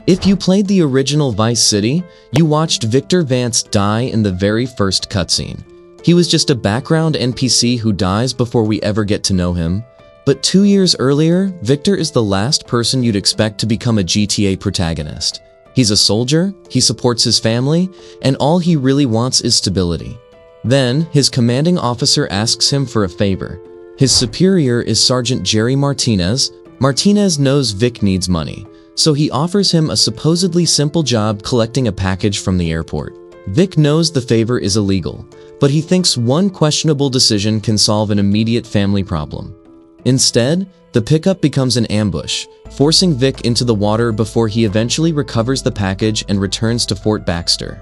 If you played the original Vice City, you watched Victor Vance die in the very first cutscene. He was just a background NPC who dies before we ever get to know him. But 2 years earlier, Victor is the last person you'd expect to become a GTA protagonist. He's a soldier, he supports his family, and all he really wants is stability. Then, his commanding officer asks him for a favor. His superior is Sergeant Jerry Martinez. Martinez knows Vic needs money, so he offers him a supposedly simple job collecting a package from the airport. Vic knows the favor is illegal, but he thinks one questionable decision can solve an immediate family problem. Instead, the pickup becomes an ambush, forcing Vic into the water before he eventually recovers the package and returns to Fort Baxter.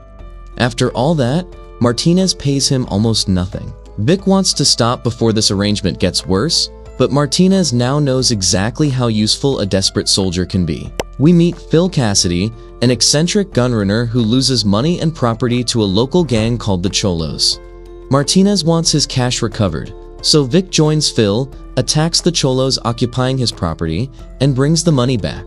After all that, Martinez pays him almost nothing. Vic wants to stop before this arrangement gets worse, but Martinez now knows exactly how useful a desperate soldier can be. We meet Phil Cassidy, an eccentric gunrunner who loses money and property to a local gang called the Cholos. Martinez wants his cash recovered, so Vic joins Phil, attacks the Cholos occupying his property, and brings the money back.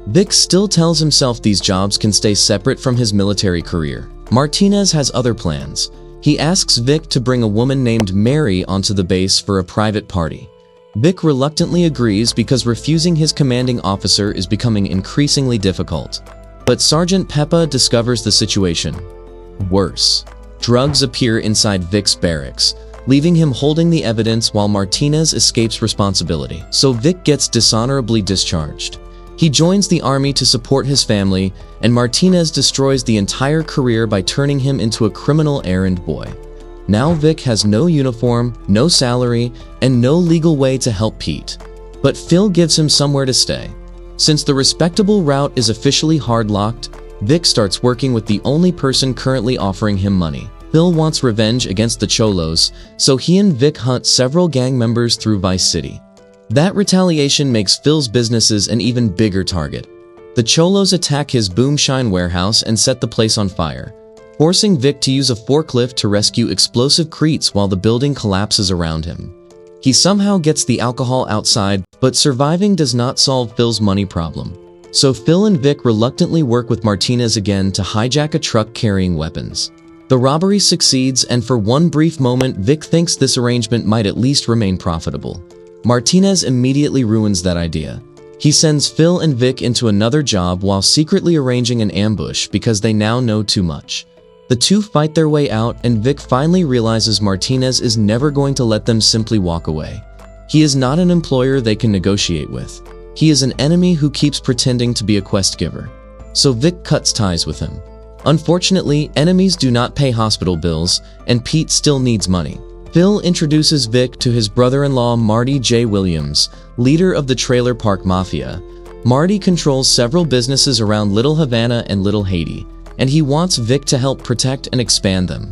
Vic still tells himself these jobs can stay separate from his military career. Martinez has other plans. He asks Vic to bring a woman named Mary onto the base for a private party. Vic reluctantly agrees because refusing his commanding officer is becoming increasingly difficult. But Sergeant Peppa discovers the situation. Worse, drugs appear inside Vic's barracks, leaving him holding the evidence while Martinez escapes responsibility. So Vic gets dishonorably discharged. He joins the army to support his family, and Martinez destroys the entire career by turning him into a criminal errand boy. Now Vic has no uniform, no salary, and no legal way to help Pete. But Phil gives him somewhere to stay. Since the respectable route is officially hard-locked, Vic starts working with the only person currently offering him money. Phil wants revenge against the Cholos, so he and Vic hunt several gang members through Vice City. That retaliation makes Phil's businesses an even bigger target. The Cholos attack his boomshine warehouse and set the place on fire, forcing Vic to use a forklift to rescue explosive Cretes while the building collapses around him. He somehow gets the alcohol outside, but surviving does not solve Phil's money problem. So Phil and Vic reluctantly work with Martinez again to hijack a truck carrying weapons. The robbery succeeds, and for one brief moment, Vic thinks this arrangement might at least remain profitable. Martinez immediately ruins that idea. He sends Phil and Vic into another job while secretly arranging an ambush because they now know too much. The two fight their way out, and Vic finally realizes Martinez is never going to let them simply walk away. He is not an employer they can negotiate with. He is an enemy who keeps pretending to be a quest giver. So Vic cuts ties with him. Unfortunately, enemies do not pay hospital bills, and Pete still needs money. Phil introduces Vic to his brother-in-law Marty J. Williams, leader of the Trailer Park Mafia. Marty controls several businesses around Little Havana and Little Haiti, and he wants Vic to help protect and expand them.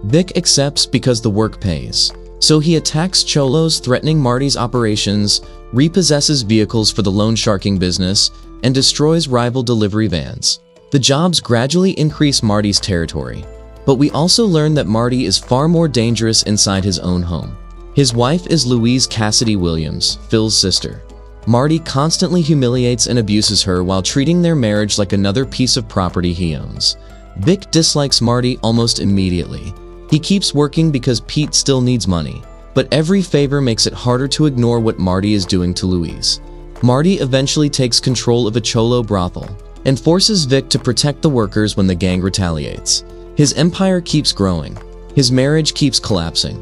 Vic accepts because the work pays. So he attacks Cholos, threatening Marty's operations, repossesses vehicles for the loan sharking business, and destroys rival delivery vans. The jobs gradually increase Marty's territory. But we also learn that Marty is far more dangerous inside his own home. His wife is Louise Cassidy Williams, Phil's sister. Marty constantly humiliates and abuses her while treating their marriage like another piece of property he owns. Vic dislikes Marty almost immediately. He keeps working because Pete still needs money, but every favor makes it harder to ignore what Marty is doing to Louise. Marty eventually takes control of a Cholo brothel and forces Vic to protect the workers when the gang retaliates. His empire keeps growing. His marriage keeps collapsing.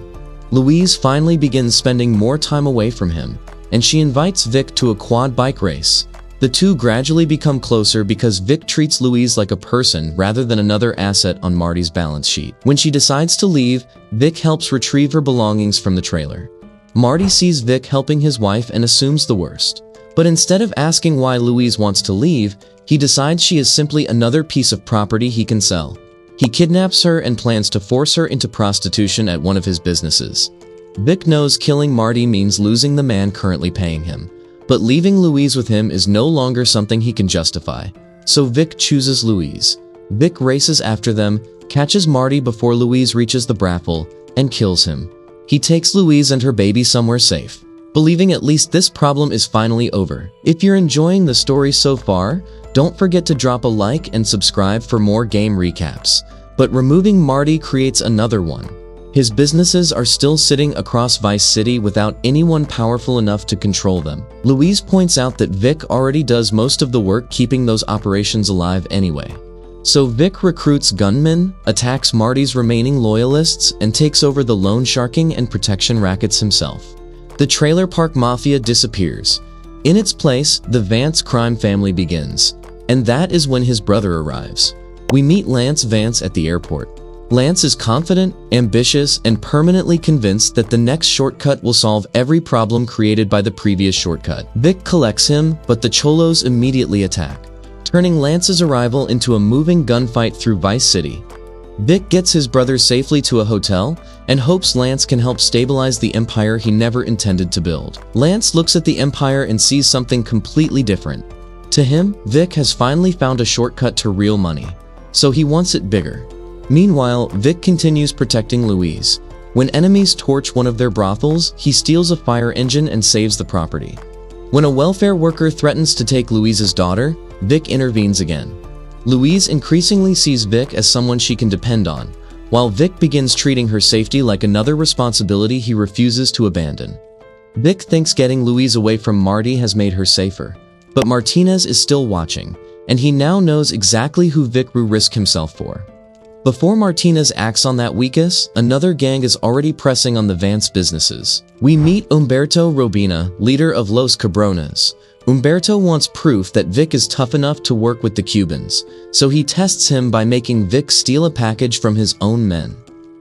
Louise finally begins spending more time away from him, and she invites Vic to a quad bike race. The two gradually become closer because Vic treats Louise like a person rather than another asset on Marty's balance sheet. When she decides to leave, Vic helps retrieve her belongings from the trailer. Marty sees Vic helping his wife and assumes the worst. But instead of asking why Louise wants to leave, he decides she is simply another piece of property he can sell. He kidnaps her and plans to force her into prostitution at one of his businesses. Vic knows killing Marty means losing the man currently paying him, but leaving Louise with him is no longer something he can justify. So Vic chooses Louise. Vic races after them, catches Marty before Louise reaches the brothel, and kills him. He takes Louise and her baby somewhere safe, believing at least this problem is finally over. If you're enjoying the story so far, Don't forget to drop a like and subscribe for more game recaps. But removing Marty creates another one. His businesses are still sitting across Vice City without anyone powerful enough to control them. Louise points out that Vic already does most of the work keeping those operations alive anyway. So Vic recruits gunmen, attacks Marty's remaining loyalists, and takes over the loan sharking and protection rackets himself. The trailer park mafia disappears. In its place, the Vance crime family begins. And that is when his brother arrives. We meet Lance Vance at the airport. Lance is confident, ambitious, and permanently convinced that the next shortcut will solve every problem created by the previous shortcut. Vic collects him, but the Cholos immediately attack, turning Lance's arrival into a moving gunfight through Vice City. Vic gets his brother safely to a hotel and hopes Lance can help stabilize the empire he never intended to build. Lance looks at the empire and sees something completely different. To him, Vic has finally found a shortcut to real money, so he wants it bigger. Meanwhile, Vic continues protecting Louise. When enemies torch one of their brothels, he steals a fire engine and saves the property. When a welfare worker threatens to take Louise's daughter, Vic intervenes again. Louise increasingly sees Vic as someone she can depend on, while Vic begins treating her safety like another responsibility he refuses to abandon. Vic thinks getting Louise away from Marty has made her safer, but Martinez is still watching, and he now knows exactly who Vic will risk himself for. Before Martinez acts on that weakness, another gang is already pressing on the Vance businesses. We meet Humberto Robina, leader of Los Cabrones. Humberto wants proof that Vic is tough enough to work with the Cubans, so he tests him by making Vic steal a package from his own men.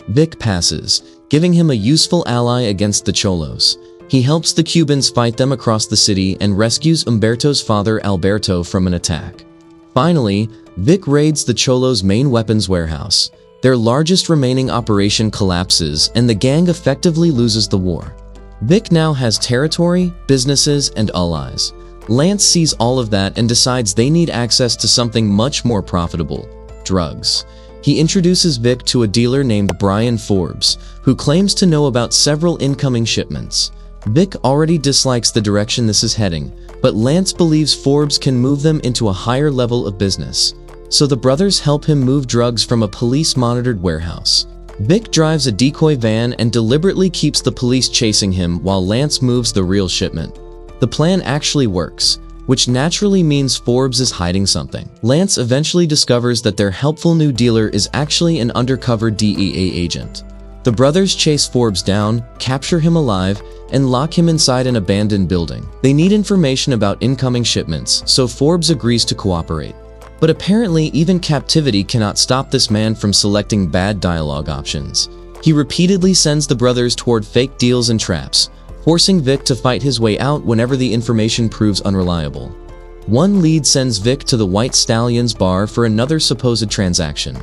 Vic passes, giving him a useful ally against the Cholos. He helps the Cubans fight them across the city and rescues Humberto's father Alberto from an attack. Finally, Vic raids the Cholos' main weapons warehouse. Their largest remaining operation collapses and the gang effectively loses the war. Vic now has territory, businesses, and allies. Lance sees all of that and decides they need access to something much more profitable: drugs. He introduces Vic to a dealer named Brian Forbes, who claims to know about several incoming shipments. Vic already dislikes the direction this is heading, but Lance believes Forbes can move them into a higher level of business. So the brothers help him move drugs from a police-monitored warehouse. Vic drives a decoy van and deliberately keeps the police chasing him while Lance moves the real shipment. The plan actually works, which naturally means Forbes is hiding something. Lance eventually discovers that their helpful new dealer is actually an undercover DEA agent. The brothers chase Forbes down, capture him alive, and lock him inside an abandoned building. They need information about incoming shipments, so Forbes agrees to cooperate. But apparently even captivity cannot stop this man from selecting bad dialogue options. He repeatedly sends the brothers toward fake deals and traps, forcing Vic to fight his way out whenever the information proves unreliable. One lead sends Vic to the White Stallions bar for another supposed transaction.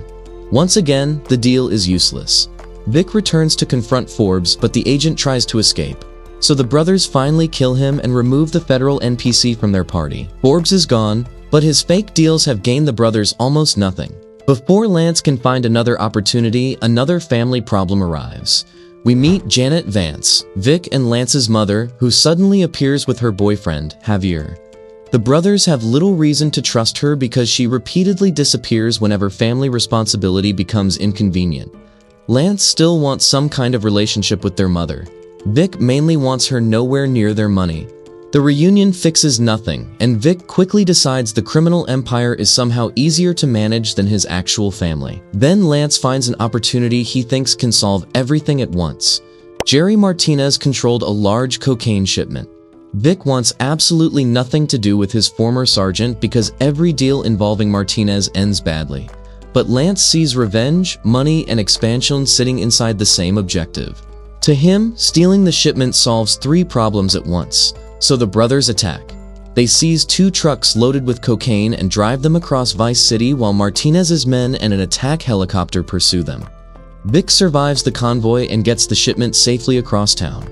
Once again, the deal is useless. Vic returns to confront Forbes, but the agent tries to escape. So the brothers finally kill him and remove the federal NPC from their party. Forbes is gone, but his fake deals have gained the brothers almost nothing. Before Lance can find another opportunity, another family problem arrives. We meet Janet Vance, Vic and Lance's mother, who suddenly appears with her boyfriend, Javier. The brothers have little reason to trust her because she repeatedly disappears whenever family responsibility becomes inconvenient. Lance still wants some kind of relationship with their mother. Vic mainly wants her nowhere near their money. The reunion fixes nothing, and Vic quickly decides the criminal empire is somehow easier to manage than his actual family. Then Lance finds an opportunity he thinks can solve everything at once. Jerry Martinez controlled a large cocaine shipment. Vic wants absolutely nothing to do with his former sergeant because every deal involving Martinez ends badly. But Lance sees revenge, money, and expansion sitting inside the same objective. To him, stealing the shipment solves 3 problems at once. So the brothers attack. They seize 2 trucks loaded with cocaine and drive them across Vice City while Martinez's men and an attack helicopter pursue them. Vic survives the convoy and gets the shipment safely across town.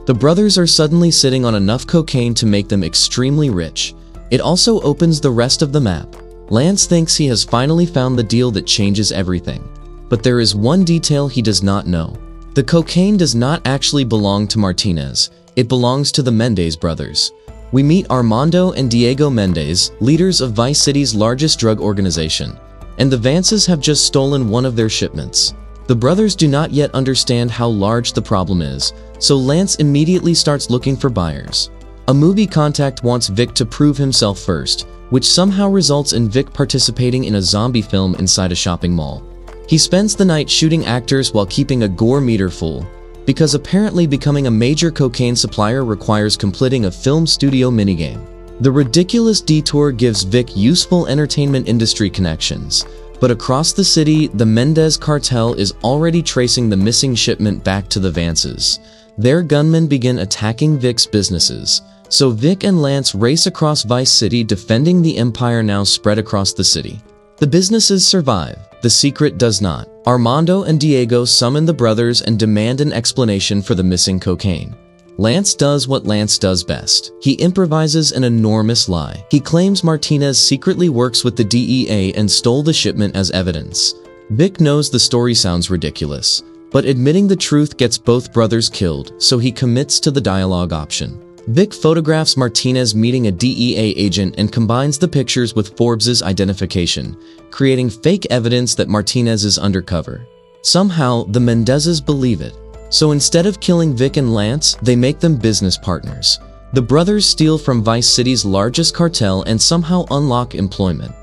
The brothers are suddenly sitting on enough cocaine to make them extremely rich. It also opens the rest of the map. Lance thinks he has finally found the deal that changes everything. But there is one detail he does not know. The cocaine does not actually belong to Martinez. It belongs to the Mendez brothers. We meet Armando and Diego Mendez, leaders of Vice City's largest drug organization, and the Vances have just stolen one of their shipments. The brothers do not yet understand how large the problem is, so Lance immediately starts looking for buyers. A movie contact wants Vic to prove himself first, which somehow results in Vic participating in a zombie film inside a shopping mall. He spends the night shooting actors while keeping a gore meter full, because apparently becoming a major cocaine supplier requires completing a film studio minigame. The ridiculous detour gives Vic useful entertainment industry connections, but across the city, the Mendez cartel is already tracing the missing shipment back to the Vances. Their gunmen begin attacking Vic's businesses, so Vic and Lance race across Vice City, defending the empire now spread across the city. The businesses survive, the secret does not. Armando and Diego summon the brothers and demand an explanation for the missing cocaine. Lance does what Lance does best. He improvises an enormous lie. He claims Martinez secretly works with the DEA and stole the shipment as evidence. Vic knows the story sounds ridiculous, but admitting the truth gets both brothers killed, so he commits to the dialogue option. Vic photographs Martinez meeting a DEA agent and combines the pictures with Forbes's identification, creating fake evidence that Martinez is undercover. Somehow, the Mendezes believe it. So instead of killing Vic and Lance, they make them business partners. The brothers steal from Vice City's largest cartel and somehow unlock employment.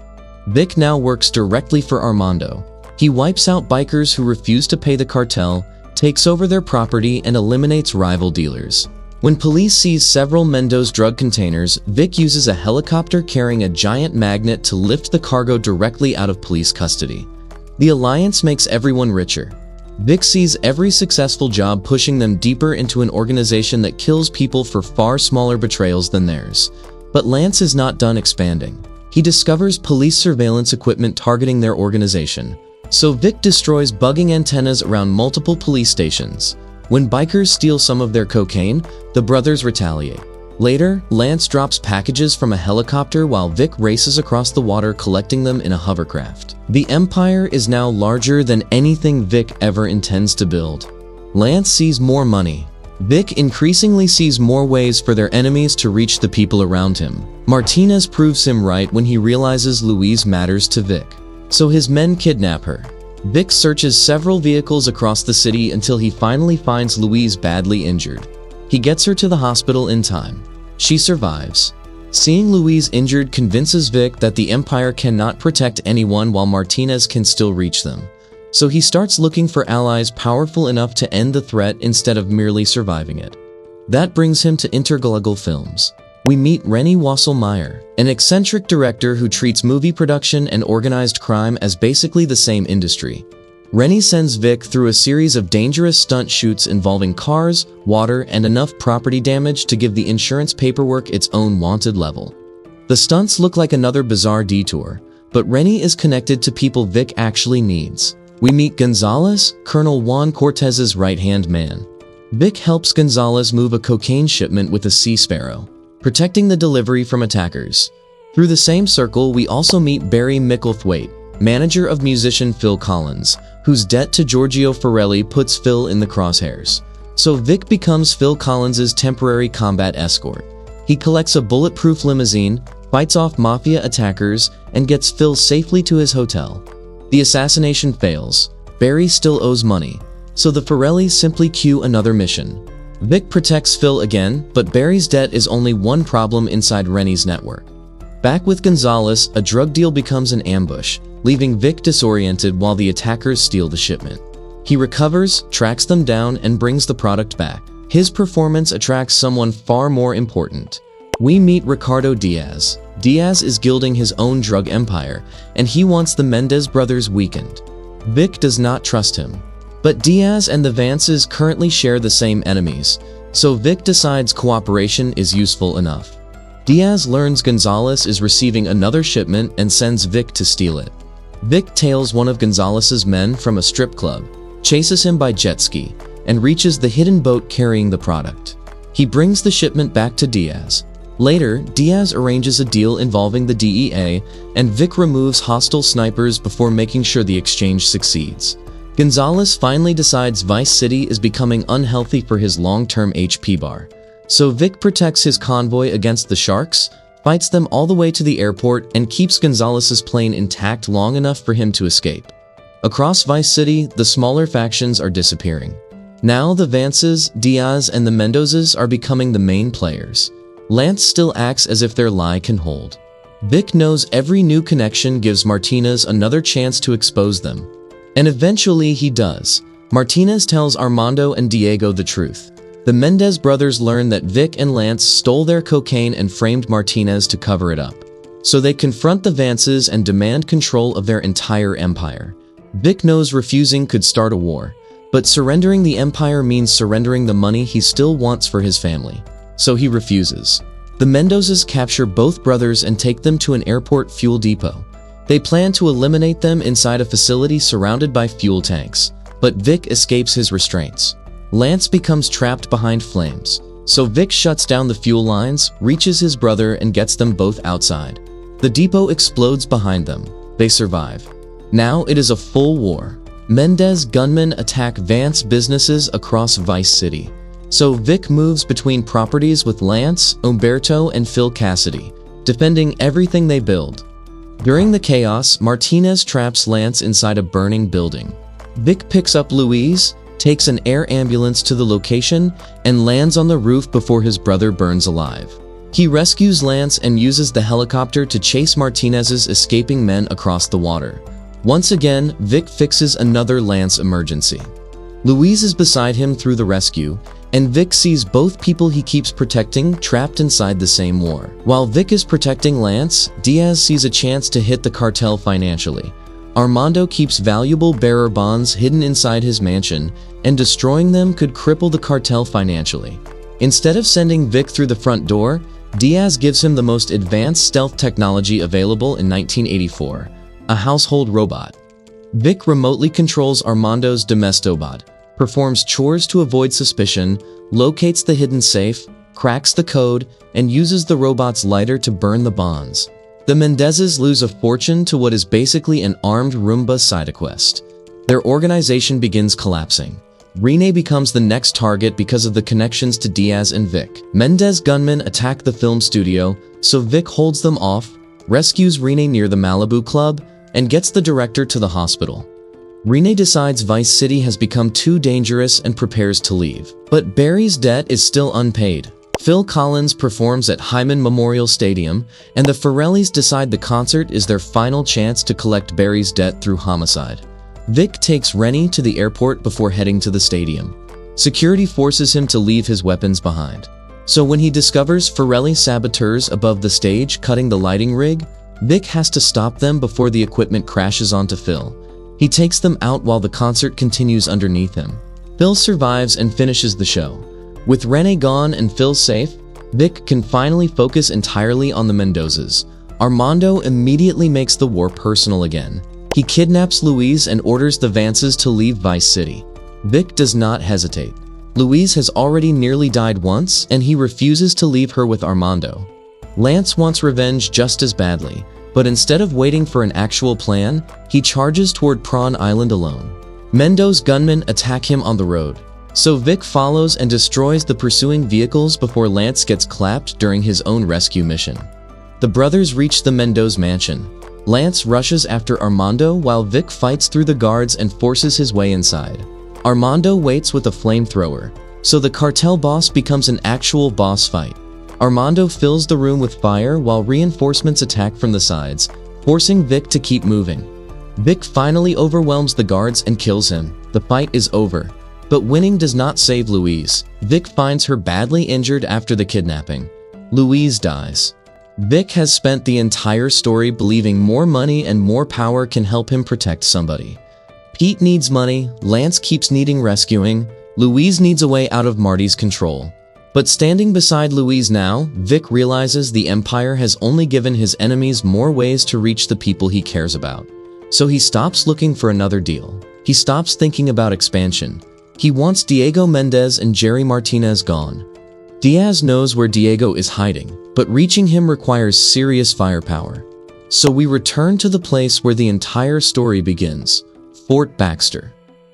Vic now works directly for Armando. He wipes out bikers who refuse to pay the cartel, takes over their property, and eliminates rival dealers. When police seize several Mendez drug containers, Vic uses a helicopter carrying a giant magnet to lift the cargo directly out of police custody. The alliance makes everyone richer. Vic sees every successful job pushing them deeper into an organization that kills people for far smaller betrayals than theirs. But Lance is not done expanding. He discovers police surveillance equipment targeting their organization. So Vic destroys bugging antennas around multiple police stations. When bikers steal some of their cocaine, the brothers retaliate. Later, Lance drops packages from a helicopter while Vic races across the water collecting them in a hovercraft. The empire is now larger than anything Vic ever intends to build. Lance sees more money. Vic increasingly sees more ways for their enemies to reach the people around him. Martinez proves him right when he realizes Louise matters to Vic, so his men kidnap her. Vic searches several vehicles across the city until he finally finds Louise badly injured. He gets her to the hospital in time. She survives. Seeing Louise injured convinces Vic that the Empire cannot protect anyone while Martinez can still reach them. So he starts looking for allies powerful enough to end the threat instead of merely surviving it. That brings him to Intergalactic Films. We meet Rennie Wasselmeyer, an eccentric director who treats movie production and organized crime as basically the same industry. Rennie sends Vic through a series of dangerous stunt shoots involving cars, water, and enough property damage to give the insurance paperwork its own wanted level. The stunts look like another bizarre detour, but Rennie is connected to people Vic actually needs. We meet Gonzalez, Colonel Juan Cortez's right-hand man. Vic helps Gonzalez move a cocaine shipment with a Sea Sparrow, protecting the delivery from attackers. Through the same circle, we also meet Barry Micklethwaite, manager of musician Phil Collins, whose debt to Giorgio Forelli puts Phil in the crosshairs. So Vic becomes Phil Collins's temporary combat escort. He collects a bulletproof limousine, fights off mafia attackers, and gets Phil safely to his hotel. The assassination fails. Barry still owes money, so the Forellis simply cue another mission. Vic protects Phil again, but Barry's debt is only one problem inside Rennie's network. Back with Gonzalez, a drug deal becomes an ambush, leaving Vic disoriented while the attackers steal the shipment. He recovers, tracks them down, and brings the product back. His performance attracts someone far more important. We meet Ricardo Diaz. Diaz is building his own drug empire, and he wants the Mendez brothers weakened. Vic does not trust him. But Diaz and the Vances currently share the same enemies, so Vic decides cooperation is useful enough. Diaz learns Gonzalez is receiving another shipment and sends Vic to steal it. Vic tails one of Gonzalez's men from a strip club, chases him by jet ski, and reaches the hidden boat carrying the product. He brings the shipment back to Diaz. Later, Diaz arranges a deal involving the DEA, and Vic removes hostile snipers before making sure the exchange succeeds. Gonzalez finally decides Vice City is becoming unhealthy for his long-term HP bar, So Vic protects his convoy against the sharks, fights them all the way to the airport, and keeps Gonzalez's plane intact long enough for him to escape. Across Vice City, the smaller factions are disappearing. Now the Vances, Diaz, and the Mendezes are becoming the main players. Lance still acts as if their lie can hold. Vic knows every new connection gives Martinez another chance to expose them. And eventually he does. Martinez tells Armando and Diego the truth. The Mendez brothers learn that Vic and Lance stole their cocaine and framed Martinez to cover it up. So they confront the Vances and demand control of their entire empire. Vic knows refusing could start a war, but surrendering the empire means surrendering the money he still wants for his family. So he refuses. The Mendezes capture both brothers and take them to an airport fuel depot. They plan to eliminate them inside a facility surrounded by fuel tanks, but Vic escapes his restraints. Lance becomes trapped behind flames, so Vic shuts down the fuel lines, reaches his brother, and gets them both outside. The depot explodes behind them. They survive. Now it is a full war. Mendez gunmen attack Vance businesses across Vice City. So Vic moves between properties with Lance, Umberto, and Phil Cassidy, defending everything they build. During the chaos, Martinez traps Lance inside a burning building. Vic picks up Luis, takes an air ambulance to the location, and lands on the roof before his brother burns alive. He rescues Lance and uses the helicopter to chase Martinez's escaping men across the water. Once again, Vic fixes another Lance emergency. Luis is beside him through the rescue, and Vic sees both people he keeps protecting trapped inside the same war. While Vic is protecting Lance, Diaz sees a chance to hit the cartel financially. Armando keeps valuable bearer bonds hidden inside his mansion, and destroying them could cripple the cartel financially. Instead of sending Vic through the front door, Diaz gives him the most advanced stealth technology available in 1984, a household robot. Vic remotely controls Armando's Domestobot, performs chores to avoid suspicion, locates the hidden safe, cracks the code, and uses the robot's lighter to burn the bonds. The Mendezes lose a fortune to what is basically an armed Roomba side quest. Their organization begins collapsing. Rene becomes the next target because of the connections to Diaz and Vic. Mendez gunmen attack the film studio, so Vic holds them off, rescues Rene near the Malibu Club, and gets the director to the hospital. Rene decides Vice City has become too dangerous and prepares to leave. But Barry's debt is still unpaid. Phil Collins performs at Hyman Memorial Stadium, and the Forellis decide the concert is their final chance to collect Barry's debt through homicide. Vic takes Rennie to the airport before heading to the stadium. Security forces him to leave his weapons behind. So when he discovers Forelli saboteurs above the stage cutting the lighting rig, Vic has to stop them before the equipment crashes onto Phil. He takes them out while the concert continues underneath him. Phil survives and finishes the show. With Rene gone and Phil safe, Vic can finally focus entirely on the Mendezes. Armando immediately makes the war personal again. He kidnaps Louise and orders the Vances to leave Vice City. Vic does not hesitate. Louise has already nearly died once, and he refuses to leave her with Armando. Lance wants revenge just as badly, but instead of waiting for an actual plan, he charges toward Prawn Island alone. Mendez gunmen attack him on the road, so Vic follows and destroys the pursuing vehicles before Lance gets clapped during his own rescue mission. The brothers reach the Mendez mansion. Lance rushes after Armando while Vic fights through the guards and forces his way inside. Armando waits with a flamethrower, so the cartel boss becomes an actual boss fight. Armando fills the room with fire while reinforcements attack from the sides, forcing Vic to keep moving. Vic finally overwhelms the guards and kills him. The fight is over, but winning does not save Louise. Vic finds her badly injured after the kidnapping. Louise dies. Vic has spent the entire story believing more money and more power can help him protect somebody. Pete needs money, Lance keeps needing rescuing, Louise needs a way out of Marty's control. But standing beside Louise now, Vic realizes the Empire has only given his enemies more ways to reach the people he cares about. So he stops looking for another deal. He stops thinking about expansion. He wants Diego Mendez and Jerry Martinez gone. Diaz knows where Diego is hiding, but reaching him requires serious firepower. So we return to the place where the entire story begins, Fort Baxter.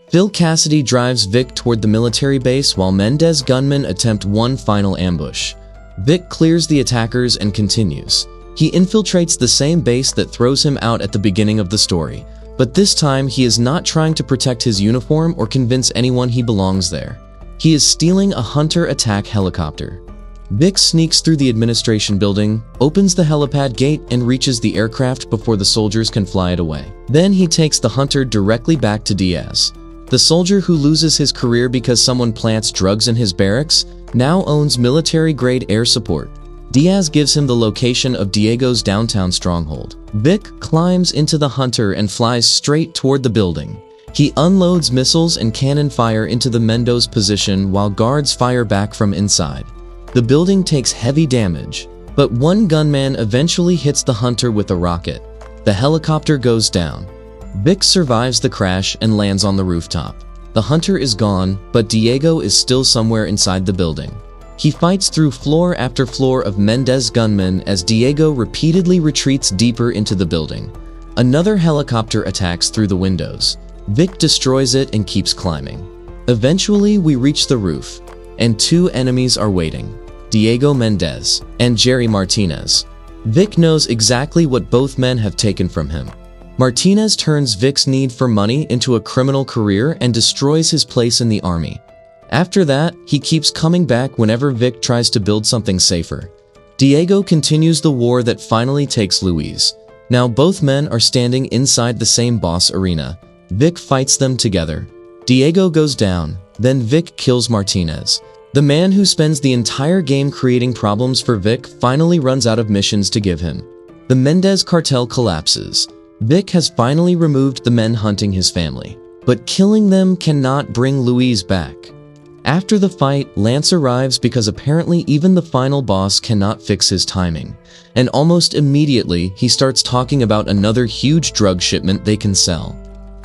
Phil Cassidy drives Vic toward the military base while Mendez gunmen attempt one final ambush. Vic clears the attackers and continues. He infiltrates the same base that throws him out at the beginning of the story, but this time he is not trying to protect his uniform or convince anyone he belongs there. He is stealing a hunter attack helicopter. Vic sneaks through the administration building, opens the helipad gate, and reaches the aircraft before the soldiers can fly it away. Then he takes the hunter directly back to Diaz. The soldier who loses his career because someone plants drugs in his barracks now owns military-grade air support. Diaz gives him the location of Diego's downtown stronghold. Vic climbs into the hunter and flies straight toward the building. He unloads missiles and cannon fire into the Mendez position while guards fire back from inside. The building takes heavy damage, but one gunman eventually hits the hunter with a rocket. The helicopter goes down. Vic survives the crash and lands on the rooftop. The hunter is gone, but Diego is still somewhere inside the building. He fights through floor after floor of Mendez gunmen as Diego repeatedly retreats deeper into the building. Another helicopter attacks through the windows. Vic destroys it and keeps climbing. Eventually, we reach the roof, and two enemies are waiting: Diego Mendez and Jerry Martinez. Vic knows exactly what both men have taken from him. Martinez turns Vic's need for money into a criminal career and destroys his place in the army. After that, he keeps coming back whenever Vic tries to build something safer. Diego continues the war that finally takes Luis. Now both men are standing inside the same boss arena. Vic fights them together. Diego goes down, then Vic kills Martinez. The man who spends the entire game creating problems for Vic finally runs out of missions to give him. The Mendez cartel collapses. Vic has finally removed the men hunting his family, but killing them cannot bring Luis back. After the fight, Lance arrives because apparently even the final boss cannot fix his timing, and almost immediately he starts talking about another huge drug shipment they can sell.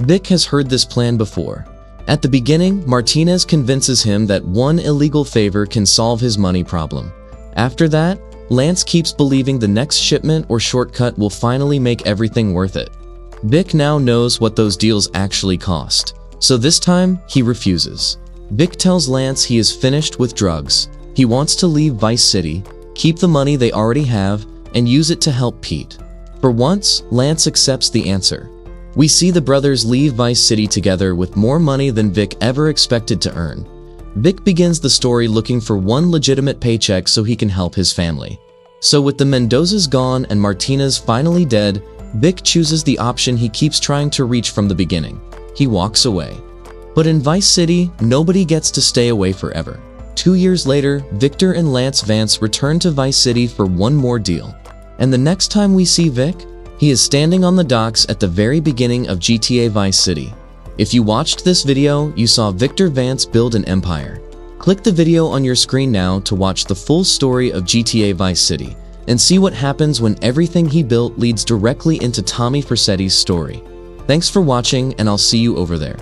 Vic has heard this plan before. At the beginning, Martinez convinces him that one illegal favor can solve his money problem. After that, Lance keeps believing the next shipment or shortcut will finally make everything worth it. Vic now knows what those deals actually cost, so this time he refuses. Vic tells Lance he is finished with drugs. He wants to leave Vice City, keep the money they already have, and use it to help Pete. For once, Lance accepts the answer. We see the brothers leave Vice City together with more money than Vic ever expected to earn. Vic begins the story looking for one legitimate paycheck so he can help his family. So with the Mendezes gone and Martinez finally dead, Vic chooses the option he keeps trying to reach from the beginning. He walks away. But in Vice City, nobody gets to stay away forever. 2 years later, Victor and Lance Vance return to Vice City for one more deal. And the next time we see Vic, he is standing on the docks at the very beginning of GTA Vice City. If you watched this video, you saw Victor Vance build an empire. Click the video on your screen now to watch the full story of GTA Vice City and see what happens when everything he built leads directly into Tommy Vercetti's story. Thanks for watching, and I'll see you over there.